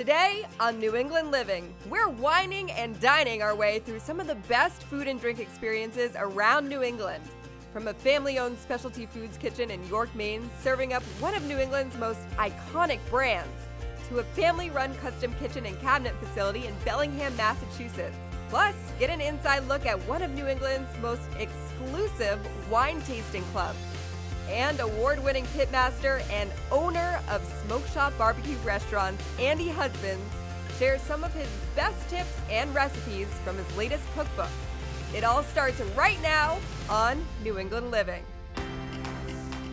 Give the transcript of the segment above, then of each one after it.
Today on New England Living, we're whining and dining our way through some of the best food and drink experiences around New England. From a family-owned specialty foods kitchen in York, Maine, serving up one of New England's most iconic brands, to a family-run custom kitchen and cabinet facility in Bellingham, Massachusetts. Plus, get an inside look at one of New England's most exclusive wine tasting clubs. And award-winning pitmaster and owner of Smoke Shop Barbecue Restaurants, Andy Husbands, shares some of his best tips and recipes from his latest cookbook. It all starts right now on New England Living.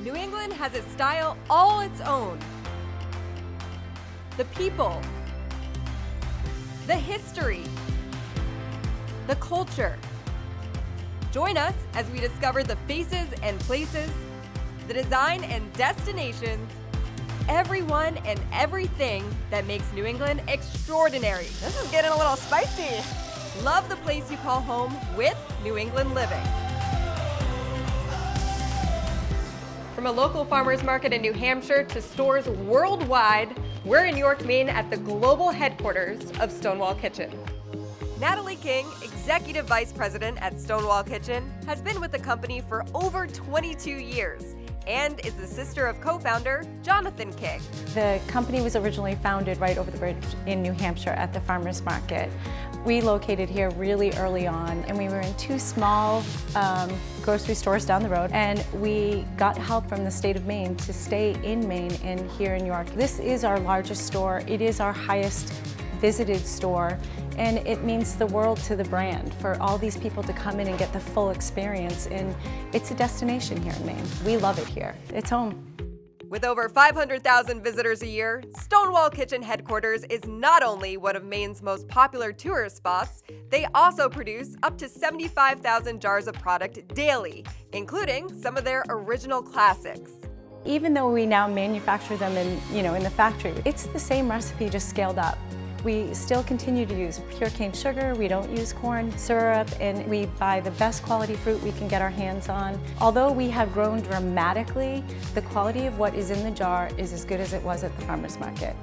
New England has a style all its own. The people, the history, the culture. Join us as we discover the faces and places, the design and destinations, everyone and everything that makes New England extraordinary. This is getting a little spicy. Love the place you call home with New England Living. From a local farmer's market in New Hampshire to stores worldwide, we're in York, Maine at the global headquarters of Stonewall Kitchen. Natalie King, Executive Vice President at Stonewall Kitchen, has been with the company for over 22 years and is the sister of co-founder Jonathan King. The company was originally founded right over the bridge in New Hampshire at the farmer's market. We located here really early on, and we were in two small grocery stores down the road, and we got help from the state of Maine to stay in Maine and here in York. This is our largest store. It is our highest visited store, and it means the world to the brand for all these people to come in and get the full experience, and it's a destination here in Maine. We love it here. It's home. With over 500,000 visitors a year, Stonewall Kitchen headquarters is not only one of Maine's most popular tourist spots, they also produce up to 75,000 jars of product daily, including some of their original classics. Even though we now manufacture them in the factory, it's the same recipe just scaled up. We still continue to use pure cane sugar, we don't use corn syrup, and we buy the best quality fruit we can get our hands on. Although we have grown dramatically, the quality of what is in the jar is as good as it was at the farmer's market.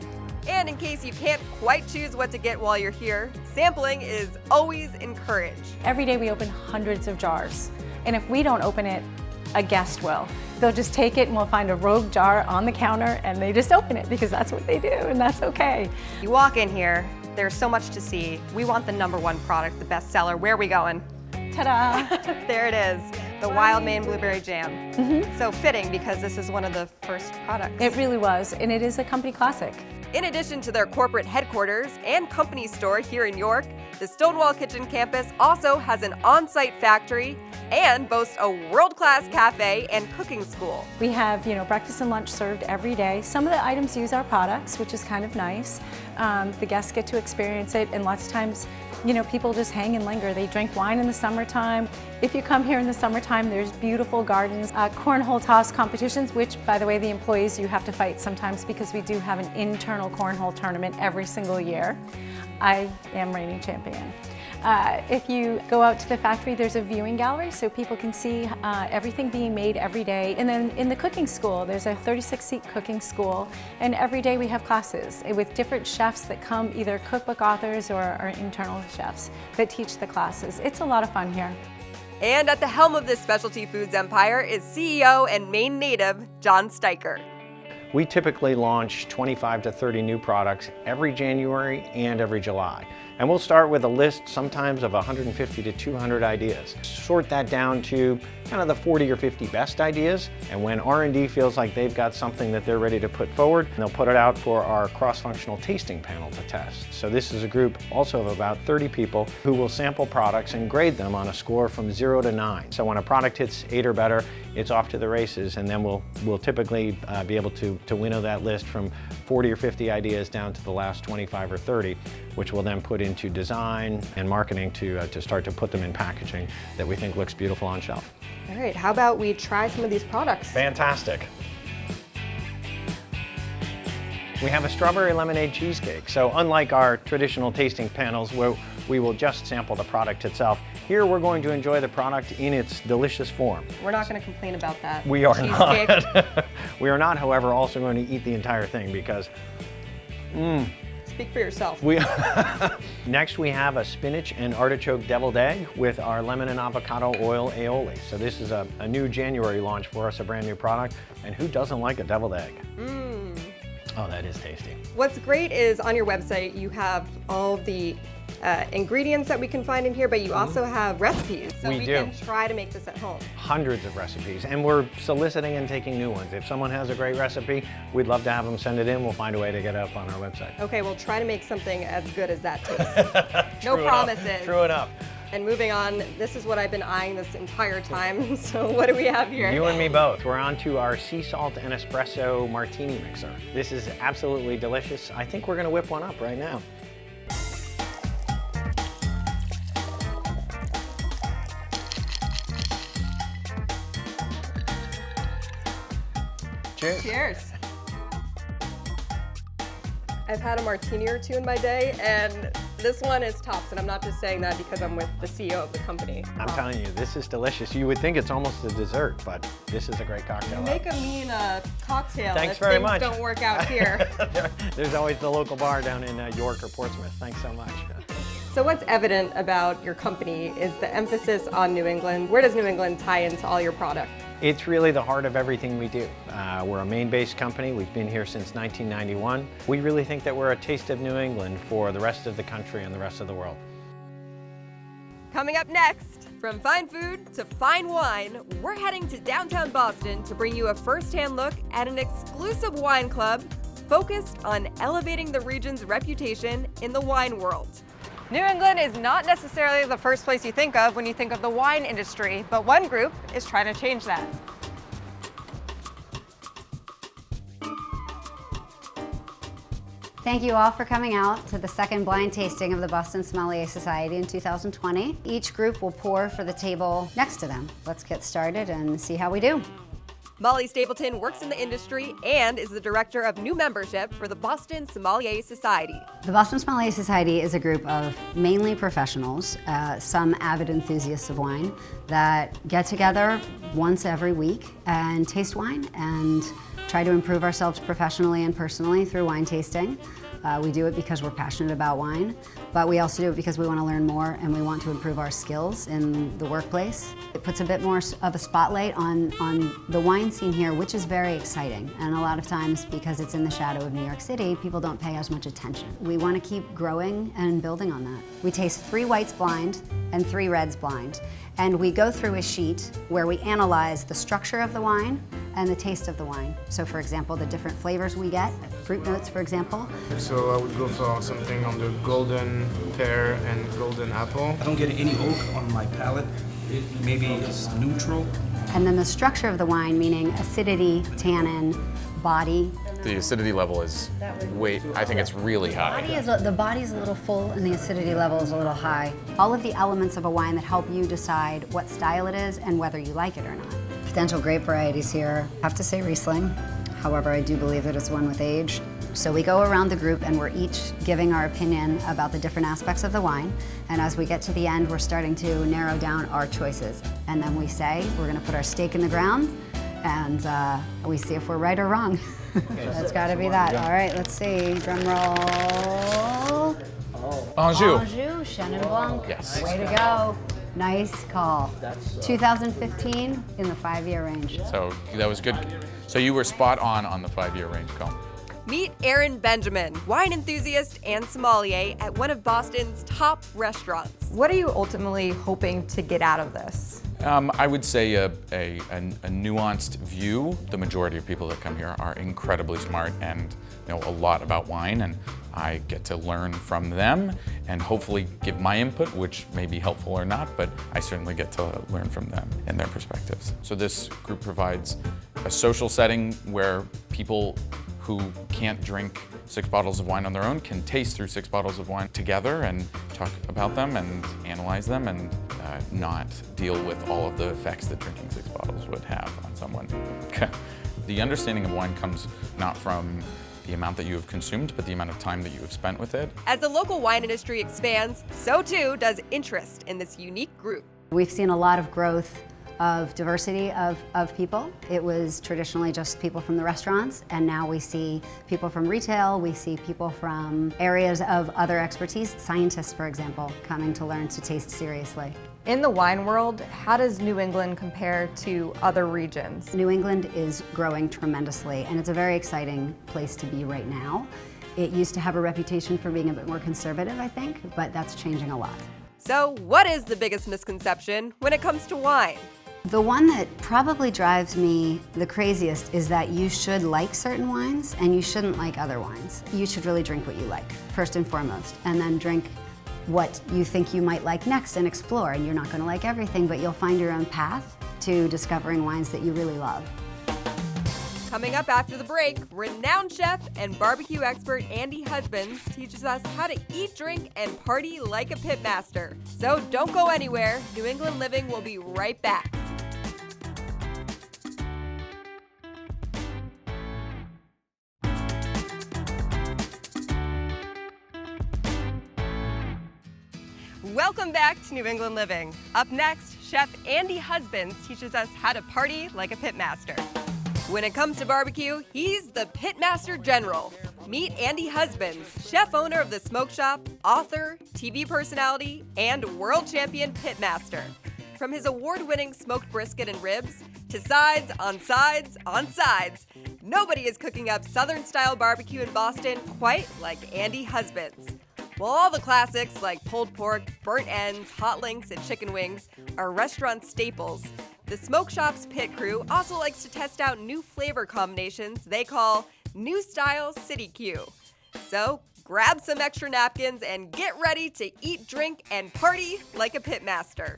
And in case you can't quite choose what to get while you're here, sampling is always encouraged. Every day we open hundreds of jars, and if we don't open it, a guest will. They'll just take it and we'll find a rogue jar on the counter and they just open it because that's what they do, and that's okay. You walk in here, there's so much to see. We want the #1 product, the best seller. Where are we going? Ta-da! There it is, the Wild Maine Blueberry Jam. So fitting because this is one of the first products. It really was, and it is a company classic. In addition to their corporate headquarters and company store here in York, the Stonewall Kitchen campus also has an on-site factory and boasts a world-class cafe and cooking school. We have, breakfast and lunch served every day. Some of the items use our products, which is kind of nice. The guests get to experience it, and lots of times, people just hang and linger. They drink wine in the summertime. If you come here in the summertime, there's beautiful gardens, cornhole toss competitions, which, by the way, the employees, you have to fight sometimes because we do have an internal cornhole tournament every single year. I am reigning champion. If you go out to the factory, there's a viewing gallery so people can see everything being made every day. And then in the cooking school, there's a 36-seat cooking school, and every day we have classes with different chefs that come, either cookbook authors or our internal chefs that teach the classes. It's a lot of fun here. And at the helm of this specialty foods empire is CEO and Maine native John Steiker. We typically launch 25 to 30 new products every January and every July. And we'll start with a list sometimes of 150 to 200 ideas. Sort that down to kind of the 40 or 50 best ideas. And when R&D feels like they've got something that they're ready to put forward, they'll put it out for our cross-functional tasting panel to test. So this is a group also of about 30 people who will sample products and grade them on a score from 0 to 9. So when a product hits 8 or better, it's off to the races, and then we'll typically be able to winnow that list from 40 or 50 ideas down to the last 25 or 30, which we'll then put into design and marketing to start to put them in packaging that we think looks beautiful on shelf. All right, how about we try some of these products? Fantastic. We have a strawberry lemonade cheesecake. So unlike our traditional tasting panels where we will just sample the product itself, here we're going to enjoy the product in its delicious form. We're not going to complain about that. We are cheesecake. not. We are not, however, also going to eat the entire thing because, It's Speak for yourself. Next, we have a spinach and artichoke deviled egg with our lemon and avocado oil aioli. So this is a new January launch for us, a brand new product. And who doesn't like a deviled egg? Oh, that is tasty. What's great is on your website, you have all the ingredients that we can find in here, but you also have recipes. So we can try to make this at home. Hundreds of recipes, and we're soliciting and taking new ones. If someone has a great recipe, we'd love to have them send it in. We'll find a way to get it up on our website. Okay, we'll try to make something as good as that tastes. No promises. True enough. And moving on, this is what I've been eyeing this entire time. So what do we have here? You and me both. We're on to our sea salt and espresso martini mixer. This is absolutely delicious. I think we're gonna whip one up right now. Cheers. Cheers. I've had a martini or two in my day, and this one is tops, and I'm not just saying that because I'm with the CEO of the company. I'm telling you, this is delicious. You would think it's almost a dessert, but this is a great cocktail. You make a mean cocktail. Thanks very much. Don't work out here. There's always the local bar down in York or Portsmouth. Thanks so much. So what's evident about your company is the emphasis on New England. Where does New England tie into all your product? It's really the heart of everything we do. We're a Maine-based company. We've been here since 1991. We really think that we're a taste of New England for the rest of the country and the rest of the world. Coming up next, from fine food to fine wine, we're heading to downtown Boston to bring you a first-hand look at an exclusive wine club focused on elevating the region's reputation in the wine world. New England is not necessarily the first place you think of when you think of the wine industry, but one group is trying to change that. Thank you all for coming out to the second blind tasting of the Boston Sommelier Society in 2020. Each group will pour for the table next to them. Let's get started and see how we do. Molly Stapleton works in the industry and is the director of new membership for the Boston Sommelier Society. The Boston Sommelier Society is a group of mainly professionals, some avid enthusiasts of wine, that get together once every week and taste wine and try to improve ourselves professionally and personally through wine tasting. We do it because we're passionate about wine, but we also do it because we want to learn more and we want to improve our skills in the workplace. It puts a bit more of a spotlight on the wine scene here, which is very exciting. And a lot of times, because it's in the shadow of New York City, people don't pay as much attention. We want to keep growing and building on that. We taste 3 whites blind and 3 reds blind. And we go through a sheet where we analyze the structure of the wine and the taste of the wine. So for example, the different flavors we get, fruit notes for example. So I would go for something on the golden pear and golden apple. I don't get any oak on my palate. Maybe it's neutral. And then the structure of the wine, meaning acidity, tannin, body. The acidity level is I think it's really high. The body's a little full and the acidity level is a little high. All of the elements of a wine that help you decide what style it is and whether you like it or not. Potential grape varieties here, I have to say Riesling. However, I do believe that it's one with age. So we go around the group and we're each giving our opinion about the different aspects of the wine. And as we get to the end, we're starting to narrow down our choices. And then we say, we're gonna put our stake in the ground and we see if we're right or wrong. That's gotta be that. All right, let's see, drum roll. Anjou. Anjou, Chenin Blanc. Yes. Way to go. Nice call. 2015 in the 5-year range. So that was good. So you were spot on the 5-year range call. Meet Aaron Benjamin, wine enthusiast and sommelier at one of Boston's top restaurants. What are you ultimately hoping to get out of this? I would say a nuanced view. The majority of people that come here are incredibly smart and know a lot about wine, and I get to learn from them and hopefully give my input, which may be helpful or not, but I certainly get to learn from them and their perspectives. So this group provides a social setting where people who can't drink 6 bottles of wine on their own can taste through 6 bottles of wine together and talk about them and analyze them and not deal with all of the effects that drinking 6 bottles would have on someone. The understanding of wine comes not from the amount that you have consumed, but the amount of time that you have spent with it. As the local wine industry expands, so too does interest in this unique group. We've seen a lot of growth of diversity of people. It was traditionally just people from the restaurants, and now we see people from retail, we see people from areas of other expertise, scientists, for example, coming to learn to taste seriously. In the wine world, how does New England compare to other regions? New England is growing tremendously, and it's a very exciting place to be right now. It used to have a reputation for being a bit more conservative, I think, but that's changing a lot. So, what is the biggest misconception when it comes to wine? The one that probably drives me the craziest is that you should like certain wines and you shouldn't like other wines. You should really drink what you like, first and foremost, and then drink what you think you might like next and explore. And you're not going to like everything, but you'll find your own path to discovering wines that you really love. Coming up after the break, renowned chef and barbecue expert Andy Husbands teaches us how to eat, drink, and party like a pitmaster. So don't go anywhere. New England Living will be right back. Welcome back to New England Living. Up next, Chef Andy Husbands teaches us how to party like a pitmaster. When it comes to barbecue, he's the Pitmaster General. Meet Andy Husbands, chef owner of the Smoke Shop, author, TV personality, and world champion pitmaster. From his award-winning smoked brisket and ribs to sides on sides on sides, nobody is cooking up Southern-style barbecue in Boston quite like Andy Husbands. While all the classics like pulled pork, burnt ends, hot links, and chicken wings are restaurant staples, the Smoke Shop's pit crew also likes to test out new flavor combinations they call New Style City Q. So grab some extra napkins and get ready to eat, drink, and party like a pitmaster.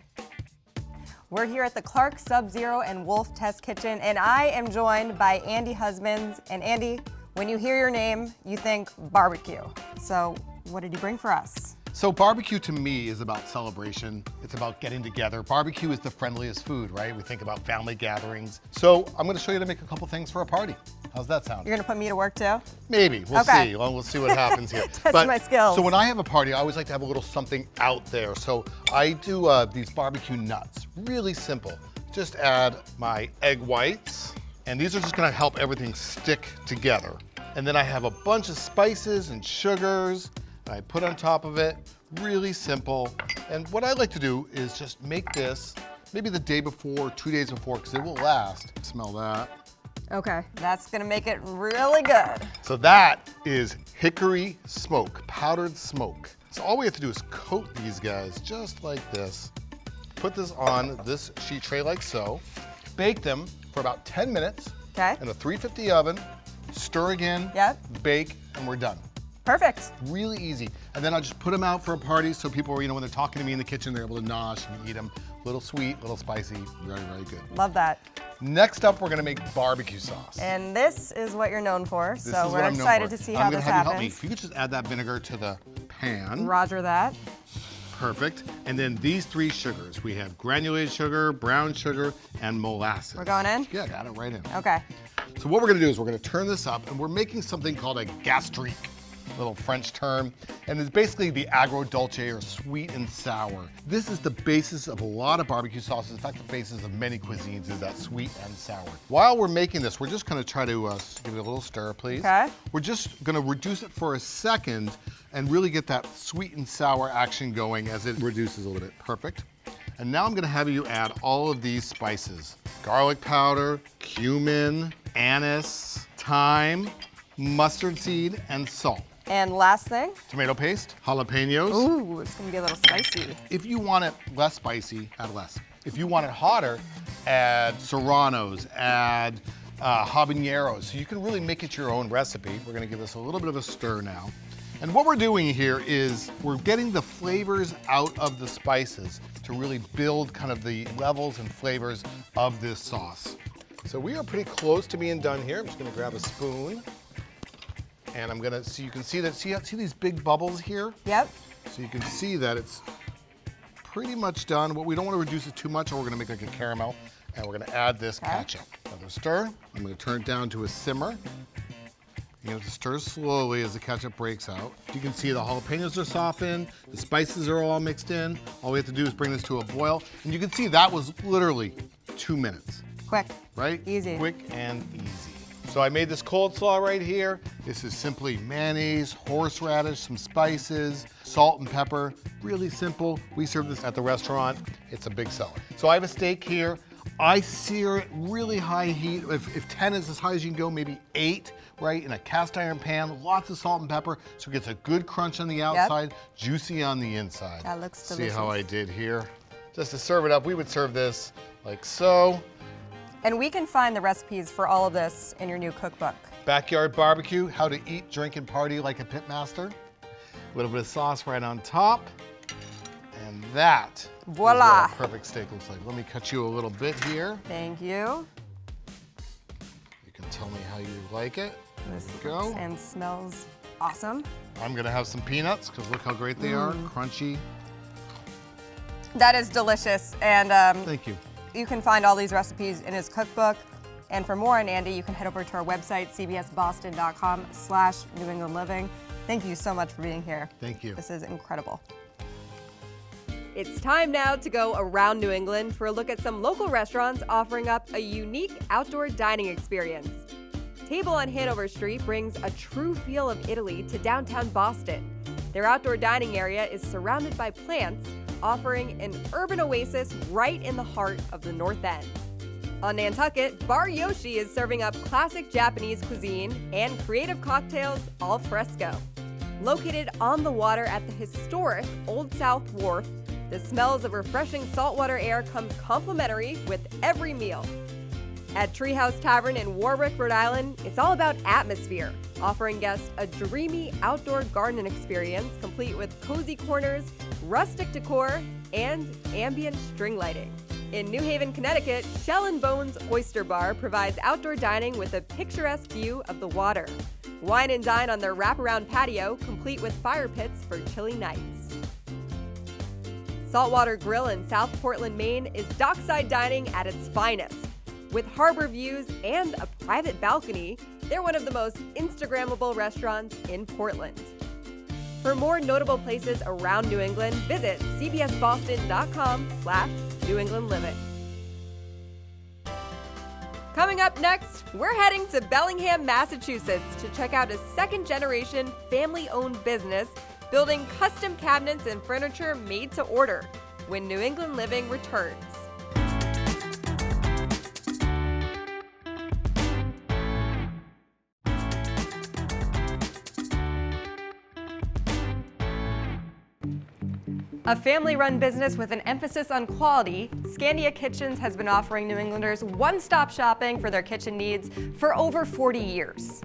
We're here at the Clark Sub-Zero and Wolf Test Kitchen, and I am joined by Andy Husbands. And Andy, when you hear your name, you think barbecue. So what did you bring for us? So barbecue to me is about celebration. It's about getting together. Barbecue is the friendliest food, right? We think about family gatherings. So I'm gonna show you how to make a couple things for a party. How's that sound? You're gonna put me to work too? Maybe, we'll Okay. see. Well, we'll see what happens here. Test my skills. So when I have a party, I always like to have a little something out there. So I do these barbecue nuts, really simple. Just add my egg whites, and these are just gonna help everything stick together. And then I have a bunch of spices and sugars I put on top of it, really simple. And what I like to do is just make this maybe the day before, 2 days before, because it will last. Smell that. Okay, that's gonna make it really good. So that is hickory smoke, powdered smoke. So all we have to do is coat these guys just like this. Put this on this sheet tray like so. Bake them for about 10 minutes Okay. in a 350 oven. Stir again, Yep. bake, and we're done. Perfect. Really easy. And then I'll just put them out for a party so people, when they're talking to me in the kitchen, they're able to nosh and eat them. Little sweet, little spicy, very, very good. Love that. Next up, we're gonna make barbecue sauce. And this is what you're known for, This so is what we're I'm known excited for. to see I'm how gonna this have you help me. happens. If you could just add that vinegar to the pan. Roger that. Perfect. And then these 3 sugars. We have granulated sugar, brown sugar, and molasses. We're going in? Yeah, got it right in. Okay. So what we're gonna do is we're gonna turn this up, and we're making something called a gastrique, little French term, and it's basically the agro-dolce, or sweet and sour. This is the basis of a lot of barbecue sauces. In fact, the basis of many cuisines is that sweet and sour. While we're making this, we're just gonna try to give it a little stir, please. Okay. We're just gonna reduce it for a second and really get that sweet and sour action going as it reduces a little bit. Perfect. And now I'm gonna have you add all of these spices. Garlic powder, cumin, anise, thyme, mustard seed, and salt. And last thing. Tomato paste, jalapenos. Ooh, it's gonna be a little spicy. If you want it less spicy, add less. If you want it hotter, add serranos, add habaneros. So you can really make it your own recipe. We're gonna give this a little bit of a stir now. And what we're doing here is we're getting the flavors out of the spices to really build kind of the levels and flavors of this sauce. So we are pretty close to being done here. I'm just gonna grab a spoon. And I'm gonna, so you can see that, see these big bubbles here? Yep. So you can see that it's pretty much done. What we don't want to reduce it too much, or we're gonna make like a caramel. And we're gonna add this ketchup. Another stir. I'm gonna turn it down to a simmer. You're gonna have to stir slowly as the ketchup breaks out. You can see the jalapenos are softened, the spices are all mixed in. All we have to do is bring this to a boil. And you can see that was literally 2 minutes. Quick. Right? Easy. Quick and easy. So I made this cold slaw right here. This is simply mayonnaise, horseradish, some spices, salt and pepper. Really simple. We serve this at the restaurant. It's a big seller. So I have a steak here. I sear it really high heat. If 10 is as high as you can go, maybe 8, right? In a cast iron pan, lots of salt and pepper, so it gets a good crunch on the outside, juicy on the inside. That looks delicious. See how I did here? Just to serve it up, we would serve this like so. And we can find the recipes for all of this in your new cookbook. Backyard barbecue, how to eat, drink, and party like a pitmaster. A little bit of sauce right on top. And that voila, is what a perfect steak looks like. Let me cut you a little bit here. Thank you. You can tell me how you like it. This there we go. And smells awesome. I'm gonna have some peanuts, because look how great they are, crunchy. That is delicious, and thank you. You can find all these recipes in his cookbook. And for more on Andy, you can head over to our website, cbsboston.com/New England Living. Thank you so much for being here. Thank you. This is incredible. It's time now to go around New England for a look at some local restaurants offering up a unique outdoor dining experience. Table on Hanover Street brings a true feel of Italy to downtown Boston. Their outdoor dining area is surrounded by plants, offering an urban oasis right in the heart of the North End. On Nantucket, Bar Yoshi is serving up classic Japanese cuisine and creative cocktails al fresco. Located on the water at the historic Old South Wharf, the smells of refreshing saltwater air come complimentary with every meal. At Treehouse Tavern in Warwick, Rhode Island, it's all about atmosphere, offering guests a dreamy outdoor garden experience complete with cozy corners, rustic decor, and ambient string lighting. In New Haven, Connecticut, Shell and Bones Oyster Bar provides outdoor dining with a picturesque view of the water. Wine and dine on their wraparound patio, complete with fire pits for chilly nights. Saltwater Grill in South Portland, Maine is dockside dining at its finest. With harbor views and a private balcony, they're one of the most Instagrammable restaurants in Portland. For more notable places around New England, visit cbsboston.com/New England Living. Coming up next, we're heading to Bellingham, Massachusetts to check out a second-generation family-owned business building custom cabinets and furniture made to order when New England Living returns. A family-run business with an emphasis on quality, Scandia Kitchens has been offering New Englanders one-stop shopping for their kitchen needs for over 40 years.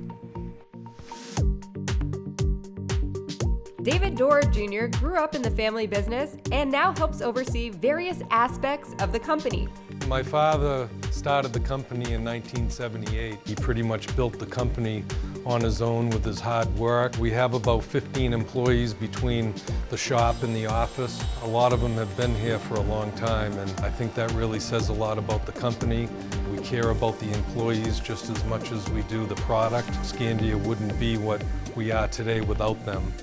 David Dorr Jr. grew up in the family business and now helps oversee various aspects of the company. My father started the company in 1978. He pretty much built the company on his own with his hard work. We have about 15 employees between the shop and the office. A lot of them have been here for a long time, and I think that really says a lot about the company. We care about the employees just as much as we do the product. Scandia wouldn't be what we are today without them.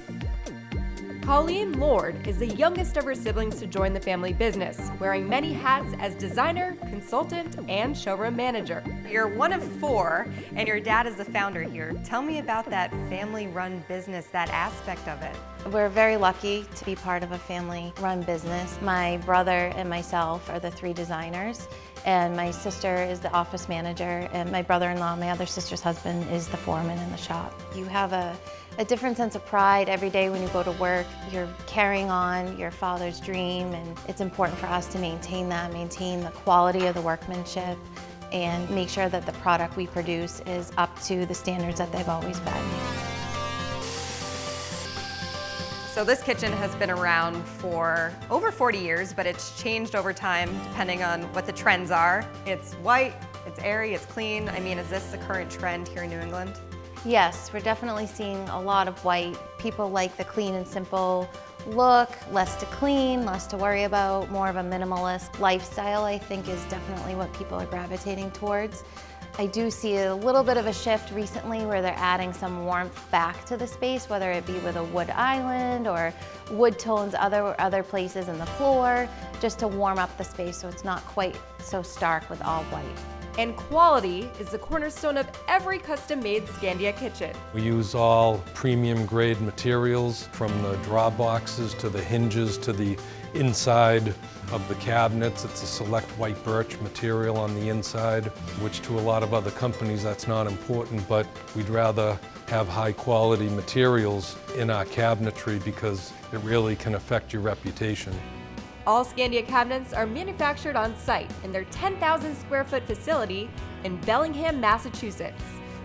Colleen Lord is the youngest of her siblings to join the family business, wearing many hats as designer, consultant, and showroom manager. You're one of 4, and your dad is the founder here. Tell me about that family-run business, that aspect of it. We're very lucky to be part of a family-run business. My brother and myself are the 3 designers, and my sister is the office manager, and my brother-in-law, my other sister's husband, is the foreman in the shop. You have a different sense of pride every day when you go to work. You're carrying on your father's dream, and it's important for us to maintain that, maintain the quality of the workmanship, and make sure that the product we produce is up to the standards that they've always been. So this kitchen has been around for over 40 years, but it's changed over time depending on what the trends are. It's white, it's airy, it's clean. I mean, is this the current trend here in New England? Yes, we're definitely seeing a lot of white. People like the clean and simple look, less to clean, less to worry about, more of a minimalist lifestyle, I think, is definitely what people are gravitating towards. I do see a little bit of a shift recently where they're adding some warmth back to the space, whether it be with a wood island or wood tones other places in the floor, just to warm up the space so it's not quite so stark with all white. And quality is the cornerstone of every custom-made Scandia kitchen. We use all premium grade materials, from the draw boxes to the hinges to the inside of the cabinets. It's a select white birch material on the inside, which to a lot of other companies that's not important, but we'd rather have high quality materials in our cabinetry because it really can affect your reputation. All Scandia cabinets are manufactured on site in their 10,000 square foot facility in Bellingham, Massachusetts.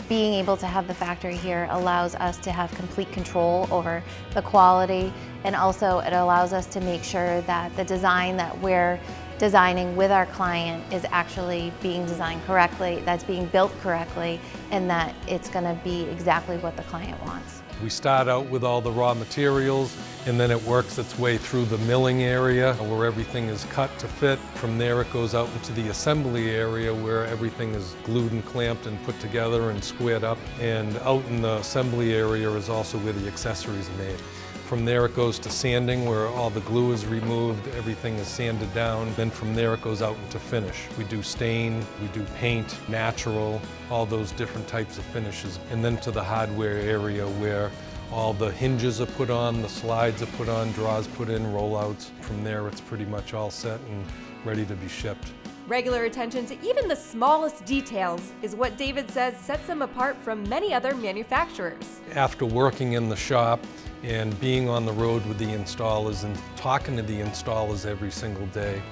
Being able to have the factory here allows us to have complete control over the quality, and also it allows us to make sure that the design that we're designing with our client is actually being designed correctly, that's being built correctly, and that it's going to be exactly what the client wants. We start out with all the raw materials, and then it works its way through the milling area where everything is cut to fit. From there it goes out into the assembly area where everything is glued and clamped and put together and squared up. And out in the assembly area is also where the accessories are made. From there it goes to sanding, where all the glue is removed, everything is sanded down. Then from there it goes out into finish. We do stain, we do paint, natural, all those different types of finishes. And then to the hardware area where all the hinges are put on, the slides are put on, drawers put in, rollouts. From there it's pretty much all set and ready to be shipped. Regular attention to even the smallest details is what David says sets them apart from many other manufacturers. After working in the shop and being on the road with the installers and talking to the installers every single day,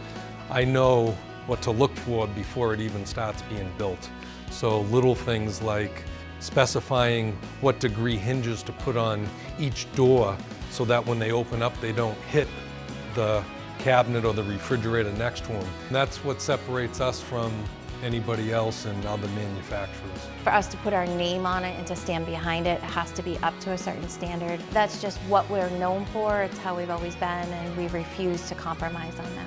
I know what to look for before it even starts being built. So little things like specifying what degree hinges to put on each door so that when they open up they don't hit the cabinet or the refrigerator next to them. And that's what separates us from anybody else and other manufacturers. For us to put our name on it and to stand behind it, it has to be up to a certain standard. That's just what we're known for. It's how we've always been, and we refuse to compromise on that.